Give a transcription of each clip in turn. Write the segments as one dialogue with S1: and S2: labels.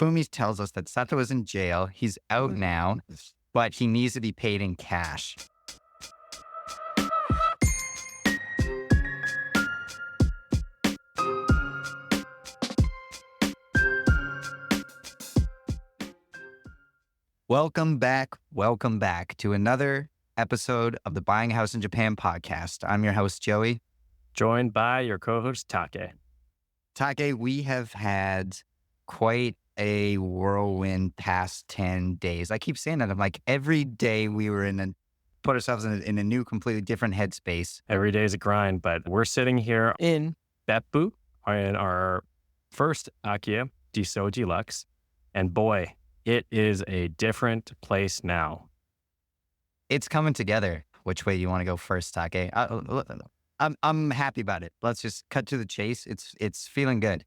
S1: Fumi tells us that Sato is in jail. He's out now, but he needs to be paid in cash. Welcome back to another episode of the Buying a House in Japan podcast. I'm your host, Joey.
S2: Joined by your co-host, Take.
S1: Take, we have had quite a whirlwind past 10 days. I keep saying that. I'm like, every day we were put ourselves in a new, completely different headspace.
S2: Every day is a grind, but we're sitting here in Beppu in our first Akiya, Jisoji Lux. And boy, it is a different place now.
S1: It's coming together. Which way do you want to go first, Take? I'm happy about it. Let's just cut to the chase. It's feeling good.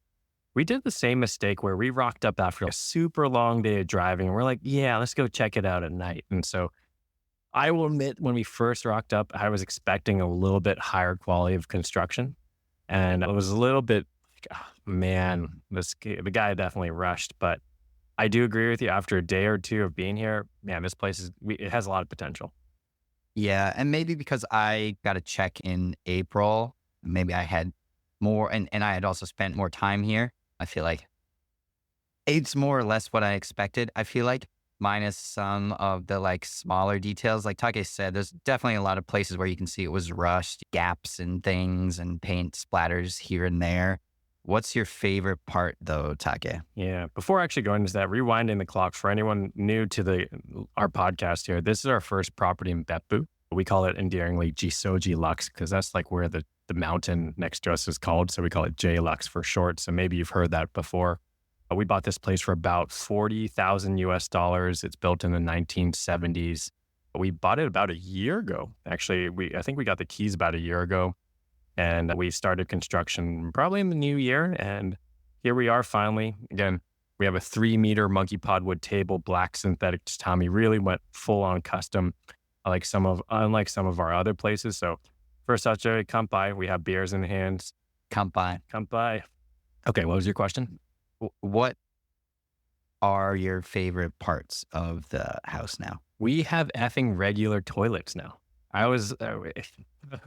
S2: We did the same mistake where we rocked up after a super long day of driving. And we're like, yeah, let's go check it out at night. And so I will admit, when we first rocked up, I was expecting a little bit higher quality of construction. And it was a little bit, the guy definitely rushed. But I do agree with you. After a day or two of being here, man, this place it has a lot of potential.
S1: Yeah. And maybe because I got a check in April, maybe I had more, and I had also spent more time here. I feel like it's more or less what I expected. I feel like, minus some of the smaller details. Like Take said, there's definitely a lot of places where you can see it was rushed, gaps and things and paint splatters here and there. What's your favorite part though, Take?
S2: Yeah. Before actually going into that, rewinding the clock for anyone new to our podcast here, this is our first property in Beppu. We call it endearingly Jisoji Lux because that's like where the mountain next to us is called. So we call it J Lux for short. So maybe you've heard that before. We bought this place for about $40,000 US. It's built in the 1970s. We bought it about a year ago. Actually, I think we got the keys about a year ago. And we started construction probably in the new year. And here we are finally. Again, we have a 3-meter monkey pod wood table, black synthetic tatami, really went full on custom, unlike some of our other places. So first off, Jerry, come by. We have beers in hands.
S1: Come by.
S2: Okay, what was your question?
S1: What are your favorite parts of the house now?
S2: We have effing regular toilets now.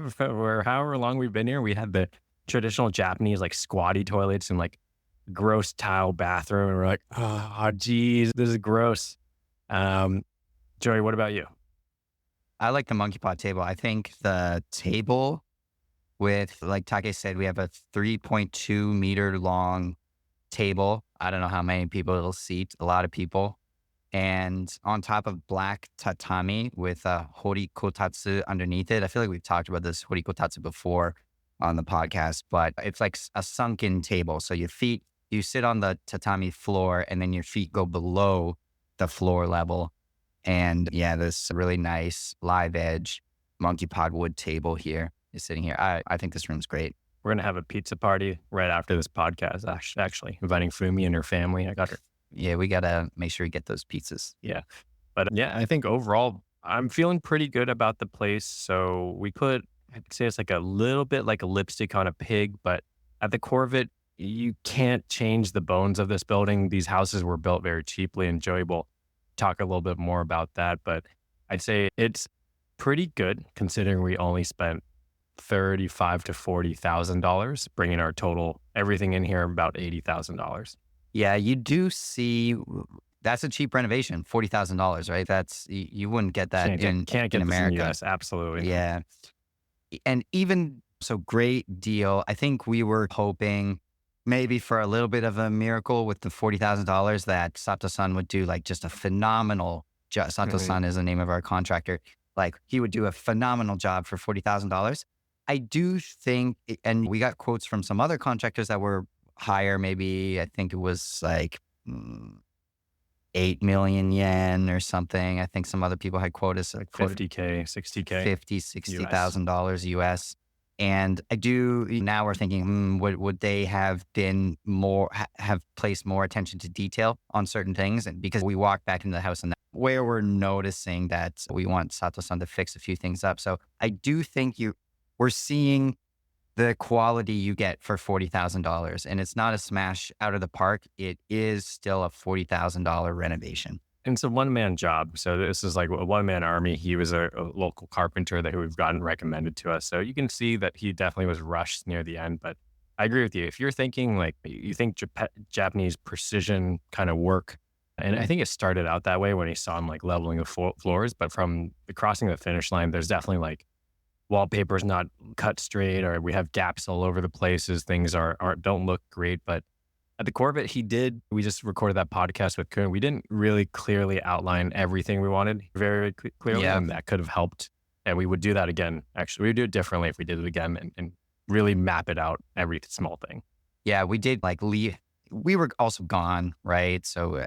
S2: For however long we've been here, we had the traditional Japanese squatty toilets and gross tile bathroom. And we're like, oh, geez, this is gross. Joey, what about you?
S1: I like the monkey pod table. I think the table with, like Take said, we have a 3.2 meter long table. I don't know how many people it'll seat, a lot of people. And on top of black tatami with a horikotatsu underneath it. I feel like we've talked about this horikotatsu before on the podcast, but it's like a sunken table. So you sit on the tatami floor and then your feet go below the floor level. And yeah, this really nice live edge monkey pod wood table here is sitting here. I think this room's great.
S2: We're going to have a pizza party right after this podcast, actually inviting Fumi and her family. I got her.
S1: Yeah, we got to make sure we get those pizzas.
S2: Yeah. But yeah, I think overall, I'm feeling pretty good about the place. So I'd say it's a little bit like a lipstick on a pig, but at the core of it, you can't change the bones of this building. These houses were built very cheaply, and Joey will talk a little bit more about that. But I'd say it's pretty good considering we only spent $35,000 to $40,000, bringing our total, everything in here, about $80,000.
S1: Yeah, you do see that's a cheap renovation, $40,000, right? That's you wouldn't get that in America.
S2: Yes, absolutely.
S1: Yeah, and even so, great deal. I think we were hoping maybe for a little bit of a miracle with the $40,000 that Sato-san would do just a phenomenal job. Sato-san is the name of our contractor. He would do a phenomenal job for $40,000. I do think, and we got quotes from some other contractors that were higher, maybe I think it was 8 million yen or something. I think some other people had quotas
S2: $50K, $60K.
S1: $60,000 US. And now we're thinking, would they have been have placed more attention to detail on certain things? And because we walked back into the house and where we're noticing that we want Sato-san to fix a few things up. So I do think we're seeing the quality you get for $40,000. And it's not a smash out of the park. It is still a $40,000 renovation.
S2: And it's a one-man job. So this is like a one-man army. He was a local carpenter that we've gotten recommended to us. So you can see that he definitely was rushed near the end. But I agree with you. If you're thinking like you think Japanese precision kind of work, and I think it started out that way when he saw him like leveling the floors. But from the crossing the finish line, there's definitely like wallpaper's not cut straight, or we have gaps all over the places. Things don't look great. But at the core of it, we just recorded that podcast with Kuhn. We didn't really clearly outline everything we wanted very clearly,
S1: Yeah.
S2: and that could have helped. And we would do that again. Actually, we would do it differently if we did it again and really map it out, every small thing.
S1: Yeah, we did like leave. We were also gone, right? So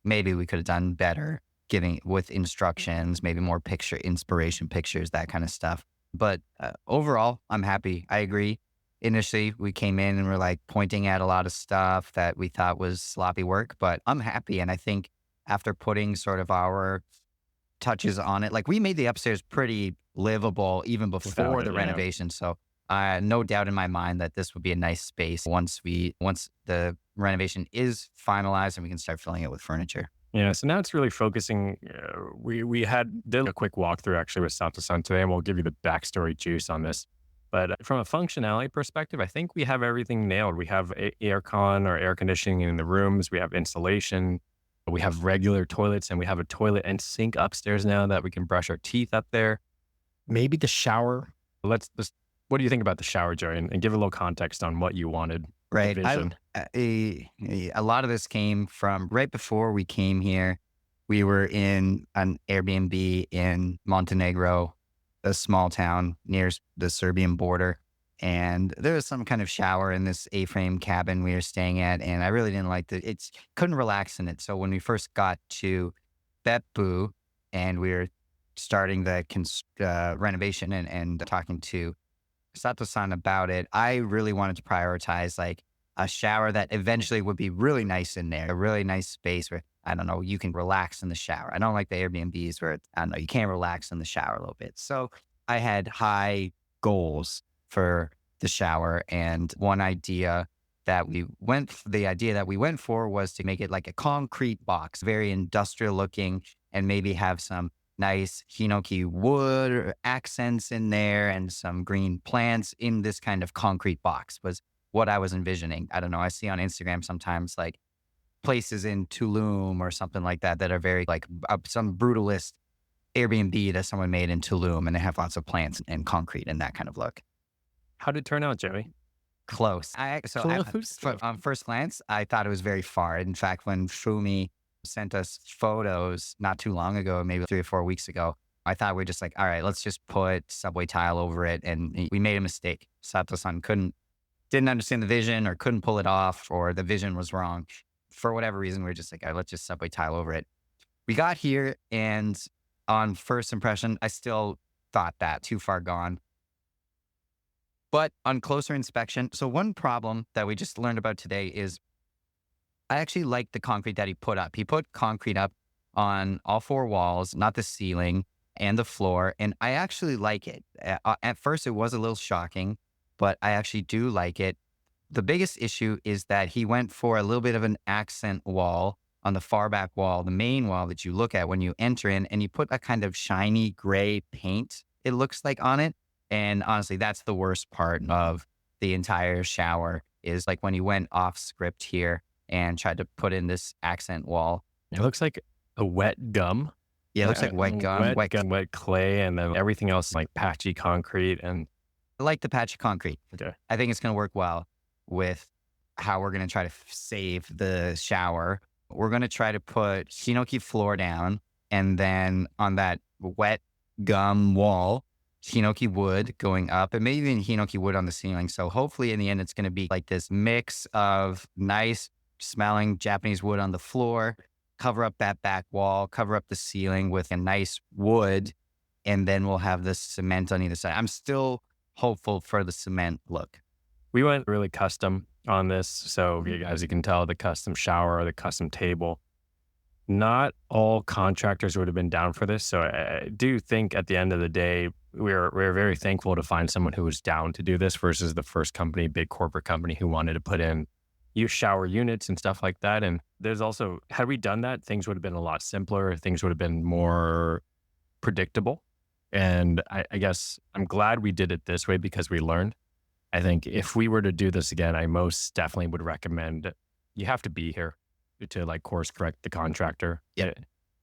S1: maybe we could have done better giving with instructions, maybe more inspiration pictures, that kind of stuff. But overall, I'm happy. I agree. Initially, we came in and we're like pointing at a lot of stuff that we thought was sloppy work, but I'm happy. And I think after putting sort of our touches on it, like we made the upstairs pretty livable even before the renovation. So no doubt in my mind that this would be a nice space once the renovation is finalized and we can start filling it with furniture.
S2: Yeah, so now it's really focusing. We did a quick walkthrough actually with Sato-san today, and we'll give you the backstory juice on this. But from a functionality perspective, I think we have everything nailed. We have aircon or air conditioning in the rooms. We have insulation. We have regular toilets, and we have a toilet and sink upstairs now that we can brush our teeth up there. Maybe the shower. What do you think about the shower, Joey? And give a little context on what you wanted.
S1: Right. A lot of this came from right before we came here. We were in an Airbnb in Montenegro, a small town near the Serbian border. And there was some kind of shower in this A-frame cabin we were staying at. And I really didn't like couldn't relax in it. So when we first got to Beppu and we were starting the renovation and talking to Sato-san about it, I really wanted to prioritize like a shower that eventually would be really nice in there, a really nice space where, I don't know, you can relax in the shower. I don't like the Airbnbs where, I don't know, you can't relax in the shower a little bit. So I had high goals for the shower. And the idea that we went for was to make it like a concrete box, very industrial looking, and maybe have some nice hinoki wood accents in there and some green plants in this kind of concrete box was what I was envisioning. I don't know. I see on Instagram sometimes like places in Tulum or something like that are very like some brutalist Airbnb that someone made in Tulum, and they have lots of plants and concrete and that kind of look.
S2: How did it turn out, Joey?
S1: Close. On first glance, I thought it was very far. In fact, when Fumi sent us photos not too long ago, maybe 3 or 4 weeks ago, I thought we're just like, all right, let's just put subway tile over it. And we made a mistake. Sato-san didn't understand the vision or couldn't pull it off, or the vision was wrong. For whatever reason, we were just like, all right, let's just subway tile over it. We got here, and on first impression, I still thought that too far gone. But on closer inspection, so one problem that we just learned about today is I actually like the concrete that he put up. He put concrete up on all 4 walls, not the ceiling and the floor. And I actually like it. At first, it was a little shocking, but I actually do like it. The biggest issue is that he went for a little bit of an accent wall on the far back wall, the main wall that you look at when you enter in, and you put a kind of shiny gray paint, it looks like, on it. And honestly, that's the worst part of the entire shower, is like when he went off script here and tried to put in this accent wall.
S2: It looks like a wet gum.
S1: Yeah, it looks like wet gum,
S2: wet clay, and then everything else like patchy concrete. And
S1: I like the patchy concrete.
S2: Okay.
S1: I think it's going to work well with how we're going to try to save the shower. We're going to try to put hinoki floor down, and then on that wet gum wall, hinoki wood going up, and maybe even hinoki wood on the ceiling. So hopefully in the end, it's going to be like this mix of nice smelling Japanese wood on the floor, cover up that back wall, cover up the ceiling with a nice wood, and then we'll have the cement on either side. I'm still hopeful for the cement look.
S2: We went really custom on this. So as you can tell, the custom shower, the custom table. Not all contractors would have been down for this. So I do think at the end of the day, we're very thankful to find someone who was down to do this versus the first company, big corporate company who wanted to put in use shower units and stuff like that. And there's also, had we done that, things would have been a lot simpler. Things would have been more predictable. And I guess I'm glad we did it this way because we learned. I think if we were to do this again, I most definitely would recommend you have to be here to like course correct the contractor.
S1: Yep.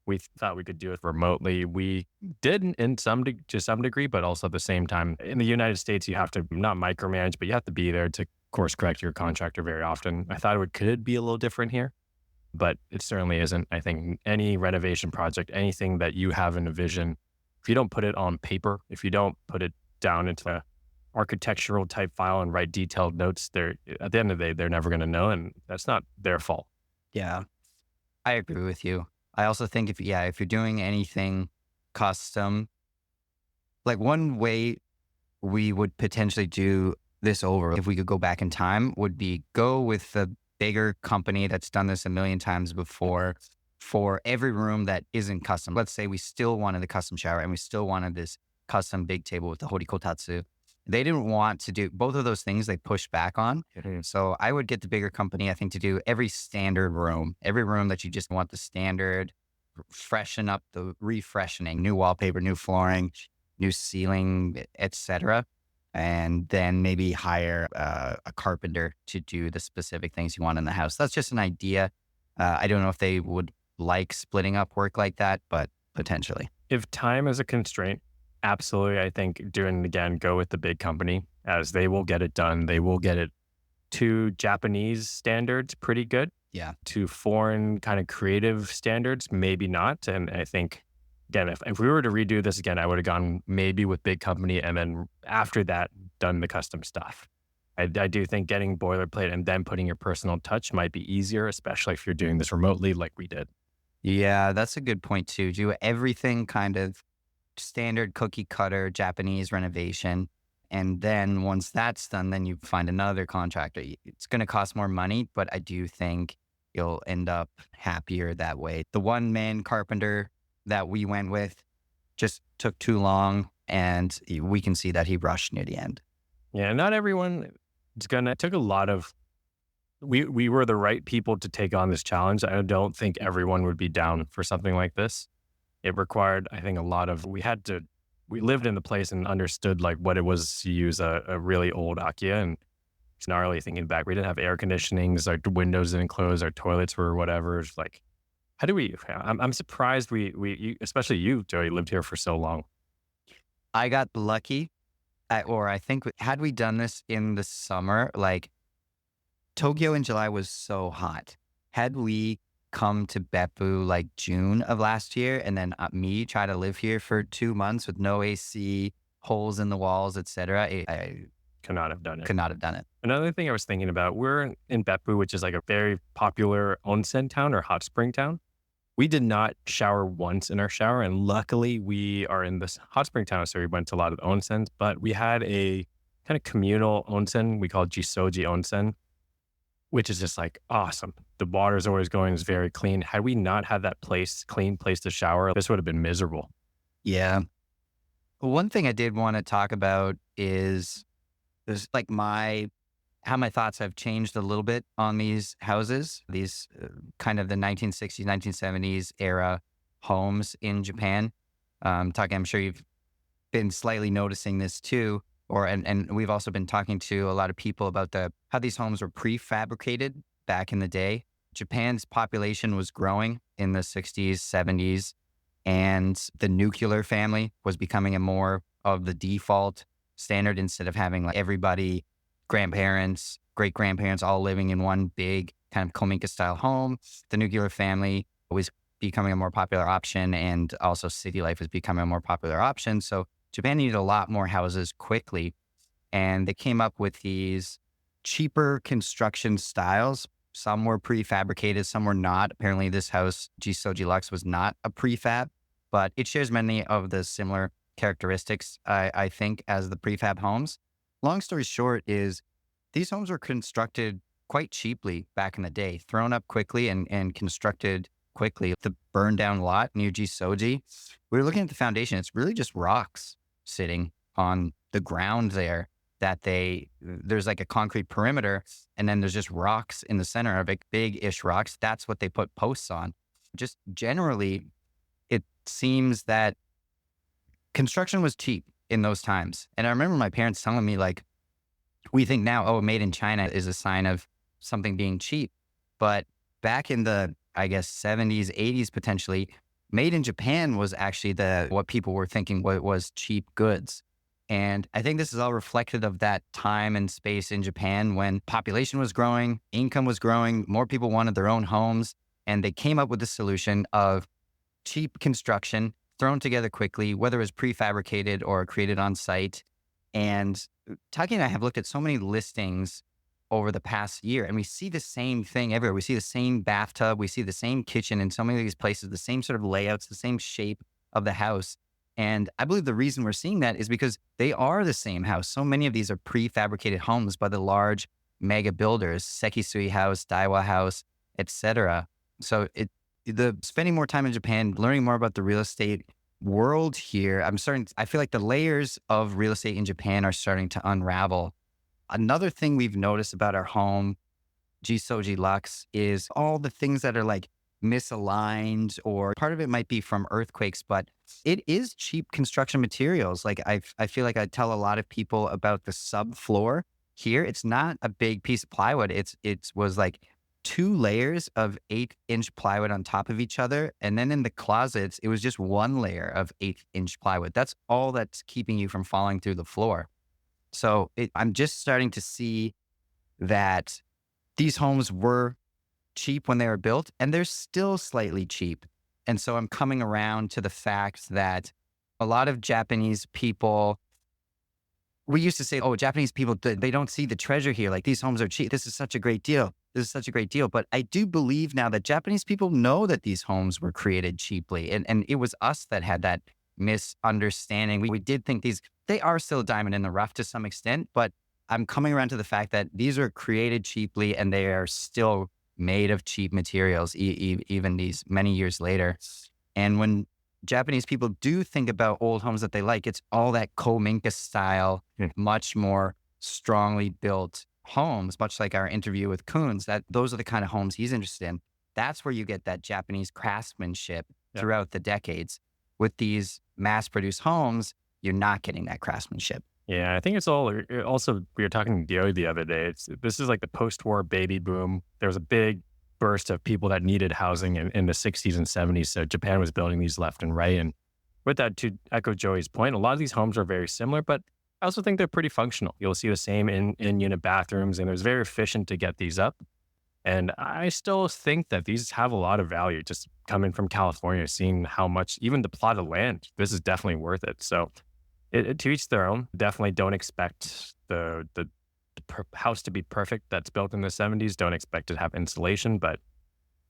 S2: We thought we could do it remotely. We did in to some degree, but also at the same time, in the United States, you have to not micromanage, but you have to be there to course correct your contractor very often. I thought it could be a little different here, but it certainly isn't. I think any renovation project, anything that you have in a vision, if you don't put it on paper, if you don't put it down into a architectural type file and write detailed notes, they're at the end of the day, they're never going to know, and that's not their fault.
S1: Yeah, I agree with you. I also think if you're doing anything custom, like one way we would potentially do this over, if we could go back in time, would be go with the bigger company that's done this a million times before for every room that isn't custom. Let's say we still wanted the custom shower and we still wanted this custom big table with the horikotatsu. They didn't want to do both of those things. They pushed back on.
S2: Mhm.
S1: So I would get the bigger company, I think, to do every standard room, every room that you just want the standard, freshen up the refreshing, new wallpaper, new flooring, new ceiling, etc. And then maybe hire a carpenter to do the specific things you want in the house. That's just an idea. I don't know if they would like splitting up work like that, but potentially.
S2: If time is a constraint, absolutely. I think doing it again, go with the big company as they will get it done. They will get it to Japanese standards pretty good.
S1: Yeah.
S2: To foreign kind of creative standards, maybe not. And I think, again, if we were to redo this again, I would have gone maybe with big company and then after that, done the custom stuff. I do think getting boilerplate and then putting your personal touch might be easier, especially if you're doing this remotely like we did.
S1: Yeah, that's a good point too. Do everything kind of standard cookie cutter Japanese renovation. And then once that's done, then you find another contractor. It's going to cost more money, but I do think you'll end up happier that way. The one man carpenter that we went with just took too long and we can see that he rushed near the end.
S2: Yeah, not everyone it took a lot of we were the right people to take on this challenge. I don't think everyone would be down for something like this. It required, I think, a lot of we lived in the place and understood like what it was to use a really old Akiya. And it's gnarly thinking back. We didn't have air conditionings, our windows didn't close, our toilets were whatever. It's like, how do we, I'm surprised especially you, Joey, lived here for so long.
S1: I got lucky, or I think had we done this in the summer, like Tokyo in July was so hot. Had we come to Beppu like June of last year and then me try to live here for 2 months with no AC, holes in the walls, etc., I
S2: Could not have done it.
S1: could not have done it.
S2: Another thing I was thinking about, we're in Beppu, which is like a very popular onsen town or hot spring town. We did not shower once in our shower. And luckily we are in this hot spring town. So we went to a lot of the onsens, but we had a kind of communal onsen. We call it Jisoji onsen, which is just like awesome. The water's always going, it's very clean. Had we not had that clean place to shower, this would have been miserable.
S1: Yeah. One thing I did want to talk about is there's like how my thoughts have changed a little bit on these houses, these kind of the 1960s, 1970s era homes in Japan. I'm sure you've been slightly noticing this too, and we've also been talking to a lot of people about how these homes were prefabricated back in the day. Japan's population was growing in the 60s, 70s, and the nuclear family was becoming a more of the default standard instead of having like everybody, grandparents, great grandparents, all living in one big kind of Kominka style home. The nuclear family was becoming a more popular option, and also city life was becoming a more popular option. So Japan needed a lot more houses quickly, and they came up with these cheaper construction styles. Some were prefabricated, some were not. Apparently this house, Jisoji Lux, was not a prefab, but it shares many of the similar characteristics, I think, as the prefab homes. Long story short is these homes were constructed quite cheaply back in the day, thrown up quickly and constructed quickly. The burned down lot near Jisoji, we were looking at the foundation. It's really just rocks sitting on the ground there that there's like a concrete perimeter, and then there's just rocks in the center of it, big-ish rocks. That's what they put posts on. Just generally, it seems that construction was cheap in those times. And I remember my parents telling me, like, we think now, oh, made in China is a sign of something being cheap. But back in the, I guess, 70s, 80s, potentially, made in Japan was actually what people were thinking was cheap goods. And I think this is all reflected of that time and space in Japan when population was growing, income was growing, more people wanted their own homes. And they came up with the solution of cheap construction thrown together quickly, whether it was prefabricated or created on site. And Taki and I have looked at so many listings over the past year, and we see the same thing everywhere. We see the same bathtub, we see the same kitchen in so many of these places, the same sort of layouts, the same shape of the house. And I believe the reason we're seeing that is because they are the same house. So many of these are prefabricated homes by the large mega builders, Sekisui House, Daiwa House, etc. So the spending more time in Japan, learning more about the real estate world here, I feel like the layers of real estate in Japan are starting to unravel. Another thing we've noticed about our home, Jisoji Lux, is all the things that are like misaligned, or part of it might be from earthquakes, but it is cheap construction materials. Like I feel like I tell a lot of people about the subfloor here. It's not a big piece of plywood. It was like 2 layers of 8-inch plywood on top of each other. And then in the closets, it was just 1 layer of 8-inch plywood. That's all that's keeping you from falling through the floor. So I'm just starting to see that these homes were cheap when they were built, and they're still slightly cheap. And so I'm coming around to the fact that a lot of Japanese people, we used to say, oh, Japanese people, they don't see the treasure here. Like, these homes are cheap. This is such a great deal. This is such a great deal. But I do believe now that Japanese people know that these homes were created cheaply. And it was us that had that misunderstanding. We did think they are still a diamond in the rough to some extent, but I'm coming around to the fact that these are created cheaply and they are still made of cheap materials, even these many years later. And when Japanese people do think about old homes that they like, it's all that Kominka style, much more strongly built homes, much like our interview with Koons, that those are the kind of homes he's interested in. That's where you get that Japanese craftsmanship throughout the decades. With these mass-produced homes, you're not getting that craftsmanship.
S2: Yeah, I think it's also, we were talking to Dio the other day. This is like the post-war baby boom. There was a big burst of people that needed housing in the 60s and 70s. So Japan was building these left and right. And with that, to echo Joey's point, a lot of these homes are very similar, but I also think they're pretty functional. You'll see the same in-unit bathrooms, and it was very efficient to get these up. And I still think that these have a lot of value. Just coming from California, seeing how much, even the plot of land, this is definitely worth it. So to each their own. Definitely don't expect the house to be perfect that's built in the 70s. Don't expect it to have insulation, but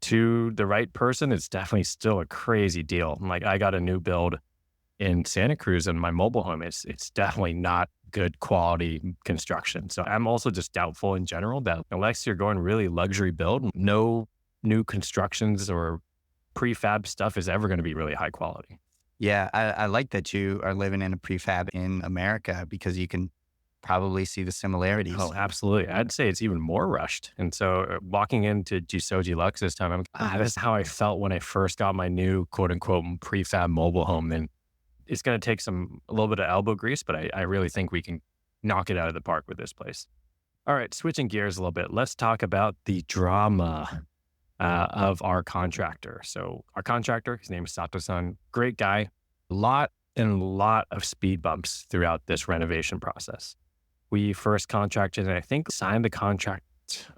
S2: to the right person, it's definitely still a crazy deal. Like, I got a new build in Santa Cruz in my mobile home. It's definitely not good quality construction. So I'm also just doubtful in general that unless you're going really luxury build, no new constructions or prefab stuff is ever going to be really high quality.
S1: Yeah, I like that you are living in a prefab in America, because you can probably see the similarities.
S2: Oh, absolutely. I'd say it's even more rushed. And so walking into Jisoji Lux this time, this is how I felt when I first got my new quote unquote prefab mobile home. And it's going to take a little bit of elbow grease, but I really think we can knock it out of the park with this place. All right, switching gears a little bit. Let's talk about the drama of our contractor. So our contractor, his name is Sato-san, great guy, lot of speed bumps throughout this renovation process. We first contracted and I think signed the contract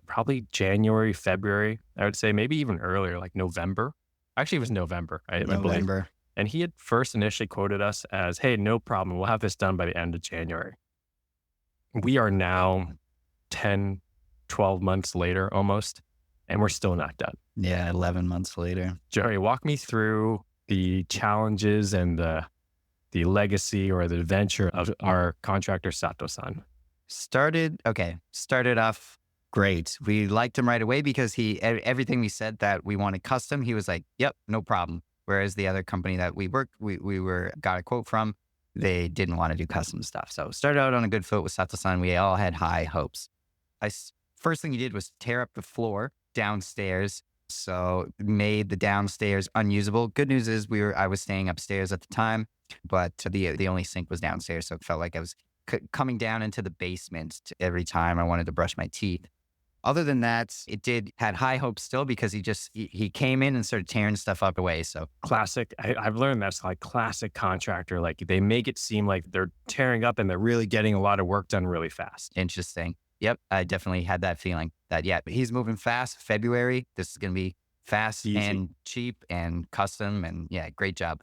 S2: probably January, February, I would say maybe even earlier, like November. Actually, it was November, I believe.
S1: November.
S2: And he had first initially quoted us as, hey, no problem. We'll have this done by the end of January. We are now 10, 12 months later almost, and we're still not done.
S1: Yeah, 11 months later.
S2: Joey, walk me through the challenges and the legacy or the adventure of our contractor, Sato-san.
S1: Started off great. We liked him right away because everything we said that we wanted custom, he was like, yep, no problem. Whereas the other company that we got a quote from, they didn't want to do custom stuff. So started out on a good foot with Sato-san. We all had high hopes. First thing he did was tear up the floor downstairs. So made the downstairs unusable. Good news is I was staying upstairs at the time, but the only sink was downstairs. So it felt like I was coming down into the basement every time I wanted to brush my teeth. Other than that, had high hopes still because he came in and started tearing stuff up away. So
S2: Classic. I've learned that's like classic contractor. Like they make it seem like they're tearing up and they're really getting a lot of work done really fast.
S1: interesting. Yep. I definitely had that feeling that, yeah, but he's moving fast. February, this is going to be fast
S2: Easy.
S1: and cheap and custom. And yeah, great job.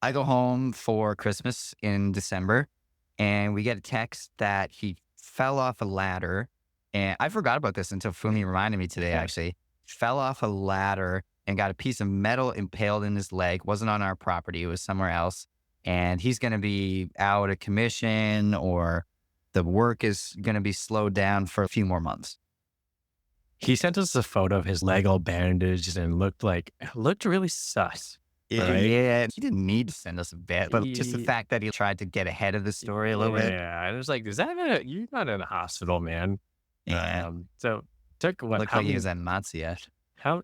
S1: I go home for Christmas in December and we get a text that he fell off a ladder. And I forgot about this until Fumi reminded me today, actually. Fell off a ladder and got a piece of metal impaled in his leg. Wasn't on our property. It was somewhere else. And he's going to be out of commission or the work is going to be slowed down for a few more months.
S2: He sent us a photo of his leg all bandaged and looked really sus. Right?
S1: Yeah, he didn't need to send us a bit, but just the fact that he tried to get ahead of the story a little bit.
S2: Yeah, and it was like, you're not in a hospital, man.
S1: Yeah.
S2: So took what?
S1: Looked like he was at Matsuya.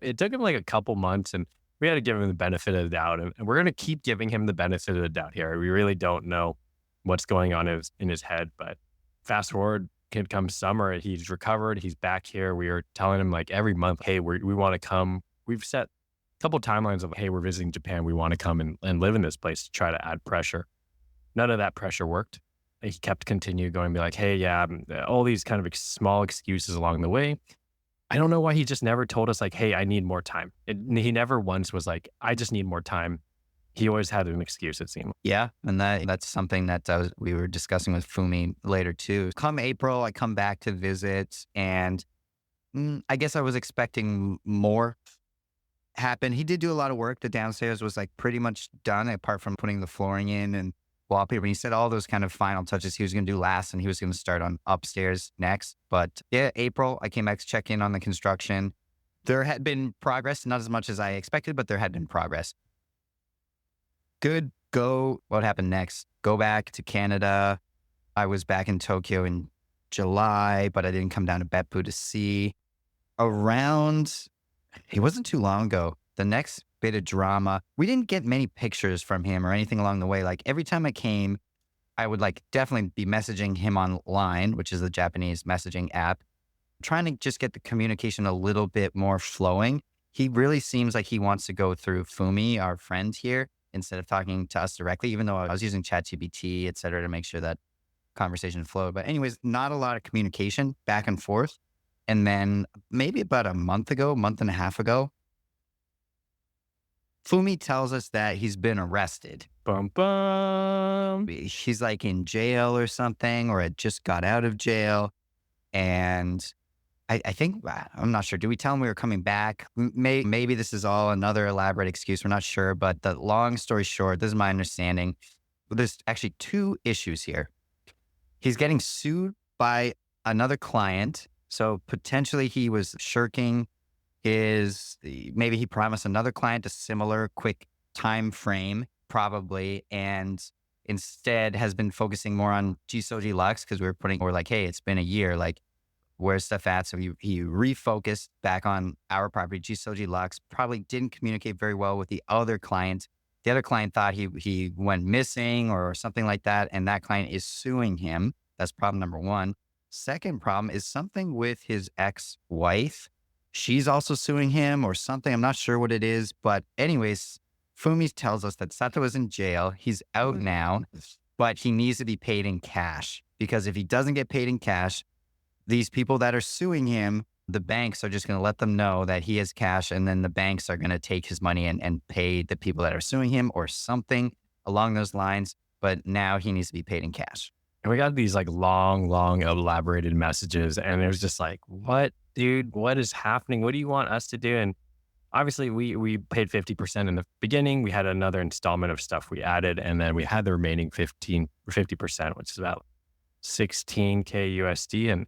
S2: It took him like a couple months, and we had to give him the benefit of the doubt, and we're gonna keep giving him the benefit of the doubt here. We really don't know what's going on in his head, but fast forward, kid comes summer, he's recovered, he's back here. We are telling him like every month, hey, we want to come. We've set a couple timelines of, hey, we're visiting Japan. We want to come and live in this place to try to add pressure. None of that pressure worked. He kept continue going, be like, hey, yeah, all these kind of small excuses along the way. I don't know why he just never told us like, hey, I need more time. He never once was like, I just need more time. He always had an excuse, it seemed.
S1: Yeah, and that's something that we were discussing with Fumi later too. Come April, I come back to visit, and I guess I was expecting more happen. He did do a lot of work. The downstairs was like pretty much done, apart from putting the flooring in and wallpaper. He said all those kind of final touches he was going to do last, and he was going to start on upstairs next. But yeah, April, I came back to check in on the construction. There had been progress, not as much as I expected, but there had been progress. Good. What happened next? Go back to Canada. I was back in Tokyo in July, but I didn't come down to Beppu to see. It wasn't too long ago. The next bit of drama, we didn't get many pictures from him or anything along the way. Like every time I came, I would like definitely be messaging him online, which is the Japanese messaging app, trying to just get the communication a little bit more flowing. He really seems like he wants to go through Fumi, our friend here, instead of talking to us directly, even though I was using ChatGPT, et cetera, to make sure that conversation flowed. But anyways, not a lot of communication back and forth. And then maybe about a month and a half ago, Fumi tells us that he's been arrested.
S2: Bum, bum.
S1: He's like in jail or something, or had just got out of jail. And I think, I'm not sure. Do we tell him we were coming back? Maybe this is all another elaborate excuse. We're not sure. But the long story short, this is my understanding. There's actually two issues here. He's getting sued by another client. So potentially he was shirking maybe he promised another client a similar quick time frame, probably, and instead has been focusing more on Jisoji Lux because we're like, hey, it's been a year, like where's stuff at? So he refocused back on our property, Jisoji Lux, probably didn't communicate very well with the other client. The other client thought he went missing or something like that, and that client is suing him. That's problem number one. Second problem is something with his ex-wife. She's also suing him or something. I'm not sure what it is. But anyways, Fumi tells us that Sato is in jail. He's out now, but he needs to be paid in cash because if he doesn't get paid in cash, these people that are suing him, the banks are just going to let them know that he has cash, and then the banks are going to take his money and pay the people that are suing him or something along those lines. But now he needs to be paid in cash.
S2: And we got these like long elaborated messages, and it was just like, what, dude, what is happening? What do you want us to do? And obviously we paid 50% in the beginning. We had another installment of stuff we added, and then we had the remaining 50%, which is about $16K USD. And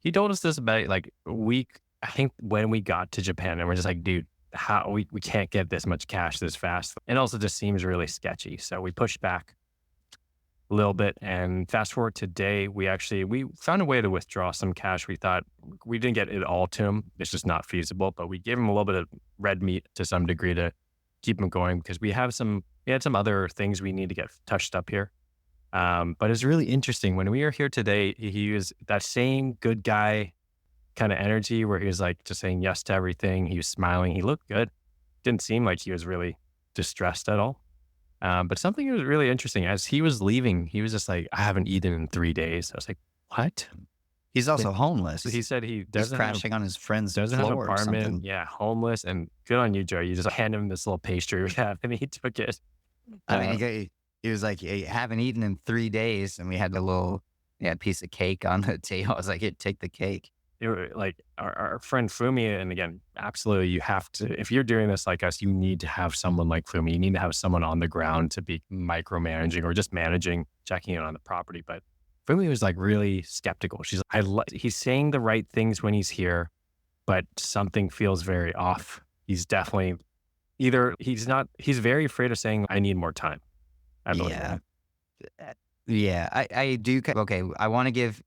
S2: he told us this about like a week, I think when we got to Japan and we're just like, dude, how we can't get this much cash this fast. And also just seems really sketchy. So we pushed back a little bit and fast forward today, we found a way to withdraw some cash. We thought we didn't get it all to him. It's just not feasible, but we gave him a little bit of red meat to some degree to keep him going because we had some other things we need to get touched up here. But it's really interesting. When we were here today, he was that same good guy kind of energy where he was like just saying yes to everything. He was smiling. He looked good. Didn't seem like he was really distressed at all. But something that was really interesting as he was leaving, he was just like, I haven't eaten in 3 days. I was like, what?
S1: He's also homeless.
S2: He said he
S1: He's
S2: doesn't have,
S1: crashing on his friend's
S2: doesn't have an
S1: floor or
S2: apartment.
S1: something.
S2: Yeah, homeless. And good on you, Joe. You just hand him this little pastry we have and he took it.
S1: I mean, he was like, "I haven't eaten in 3 days," and we had a little piece of cake on the table. I was like, "Here, take the cake."
S2: Like our friend Fumi, and again, absolutely, you have to, if you're doing this like us, you need to have someone like Fumi. You need to have someone on the ground to be micromanaging or just managing, checking in on the property. But Fumi was like really skeptical. She's he's saying the right things when he's here, but something feels very off. He's definitely he's very afraid of saying, I need more time. I believe
S1: Yeah,
S2: that.
S1: yeah. I do. Okay, I want to give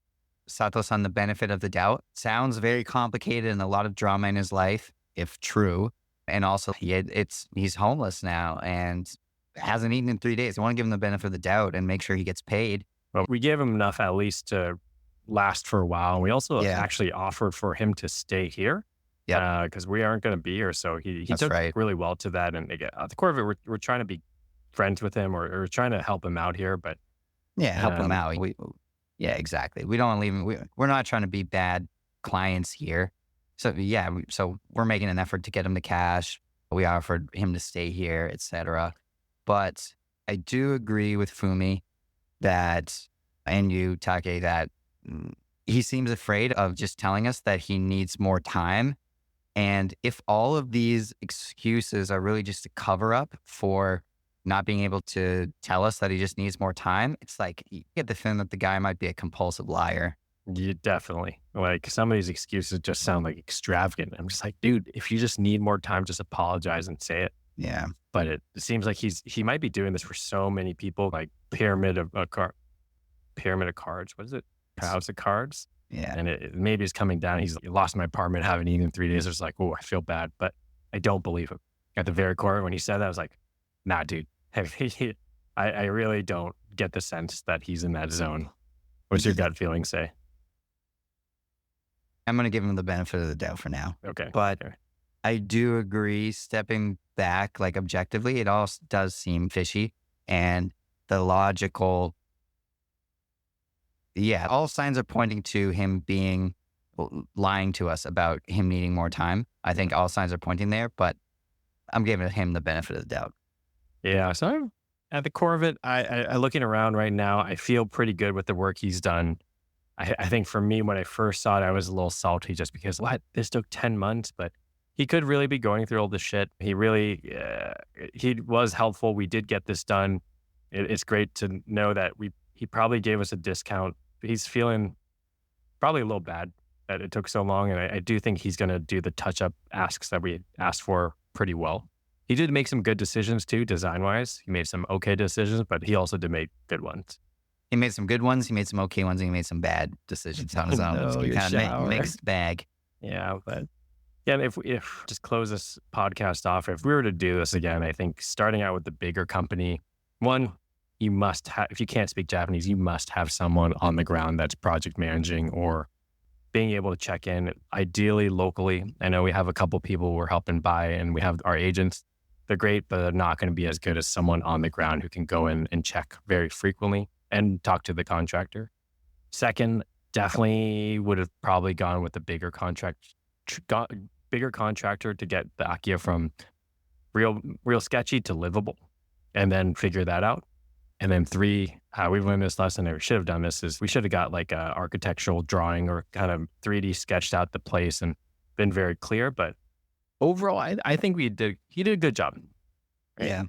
S1: Sato-san the benefit of the doubt. Sounds very complicated and a lot of drama in his life, if true. And also, he's homeless now and hasn't eaten in 3 days. I want to give him the benefit of the doubt and make sure he gets paid.
S2: But we gave him enough at least to last for a while. And we also
S1: Yeah.
S2: actually offered for him to stay here.
S1: Yep.
S2: Because we aren't going to be here. So he
S1: That's
S2: took
S1: right.
S2: really well to that. And again, at the core of it, we're trying to be friends with him or trying to help him out here. But
S1: Yeah, help him
S2: um,
S1: out. Yeah, exactly. We don't want to leave him. We're not trying to be bad clients here. So yeah, so we're making an effort to get him the cash. We offered him to stay here, etc. But I do agree with Fumi that, and you, Take, that he seems afraid of just telling us that he needs more time. And if all of these excuses are really just a cover up for not being able to tell us that he just needs more time, it's like you get the feeling that the guy might be a compulsive liar.
S2: you definitely, like, some of these excuses just sound like extravagant. I'm just like, dude, if you just need more time, just apologize and say it.
S1: Yeah.
S2: But it seems like he might be doing this for so many people, like pyramid of cards. What is it? House of cards.
S1: Yeah.
S2: And maybe it's coming down. He's like, lost my apartment, haven't eaten in 3 days. It's like, oh, I feel bad, but I don't believe him. At the very core, when he said that, I was like, nah, dude. I really don't get the sense that he's in that zone. What's your gut feeling say?
S1: I'm going to give him the benefit of the doubt for now.
S2: Okay.
S1: But
S2: Sure.
S1: I do agree, stepping back, like objectively, it all does seem fishy. And the logical, all signs are pointing to him lying to us about him needing more time. I think all signs are pointing there, but I'm giving him the benefit of the doubt.
S2: Yeah. So at the core of it, I looking around right now, I feel pretty good with the work he's done. I think for me, when I first saw it, I was a little salty just because this took 10 months, but he could really be going through all this shit. He was helpful. We did get this done. It's great to know that he probably gave us a discount. He's feeling probably a little bad that it took so long. And I do think he's going to do the touch-up asks that we asked for pretty well. He did make some good decisions too, design-wise. He made some okay decisions, but he also did make good ones.
S1: He made some good ones, he made some okay ones, and he made some bad decisions on his own.
S2: No,
S1: It's
S2: your
S1: kind of
S2: shower.
S1: mixed bag.
S2: Yeah, but yeah, and if just close this podcast off, if we were to do this again, I think starting out with the bigger company, one, you must have, if you can't speak Japanese, you must have someone on the ground that's project managing or being able to check in, ideally locally. I know we have a couple people we're helping buy and we have our agents. They're great, but they're not going to be as good as someone on the ground who can go in and check very frequently and talk to the contractor. Second, definitely would have probably gone with the bigger contractor to get the Akiya from real sketchy to livable and then figure that out. And then three, how we've learned this lesson, and we should have done this, is we should have got like a architectural drawing or kind of 3D sketched out the place and been very clear. But overall, I think he did a good job. Right?
S1: Yeah.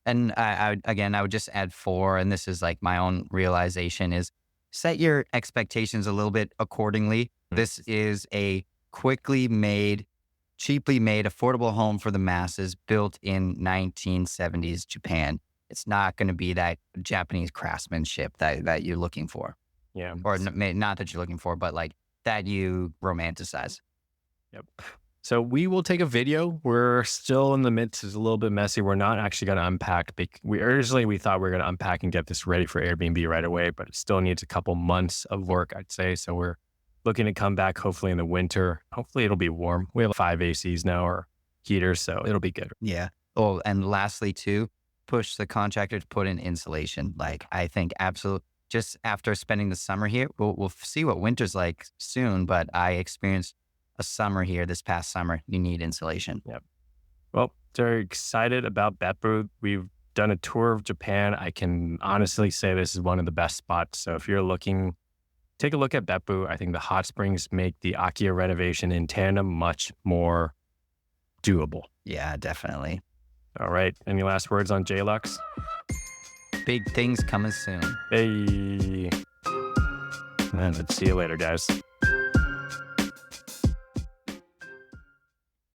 S1: And I would just add 4, and this is like my own realization, is set your expectations a little bit accordingly. This is a quickly made, cheaply made, affordable home for the masses built in 1970s Japan. It's not going to be that Japanese craftsmanship that you're looking for,
S2: Yeah.
S1: or not that you're looking for, but like that you romanticize.
S2: Yep. So we will take a video. We're still in the midst. It's a little bit messy. We're not actually going to unpack. We originally we thought we were going to unpack and get this ready for Airbnb right away, but it still needs a couple months of work, I'd say. So we're looking to come back hopefully in the winter. Hopefully it'll be warm. We have 5 ACs now or heaters, so it'll be good.
S1: Yeah. Oh, and lastly, too, push the contractor to put in insulation. Like I think absolutely. Just after spending the summer here, we'll see what winter's like soon. But I experienced a summer here this past summer. You need insulation.
S2: Yep. Well, very excited about Beppu. We've done a tour of Japan. I can honestly say this is one of the best spots. So if you're looking, take a look at Beppu. I think the hot springs make the Akiya renovation in tandem much more doable.
S1: Yeah, definitely.
S2: All right. Any last words on J-Lux?
S1: Big things coming soon.
S2: Hey. And let's see you later, guys.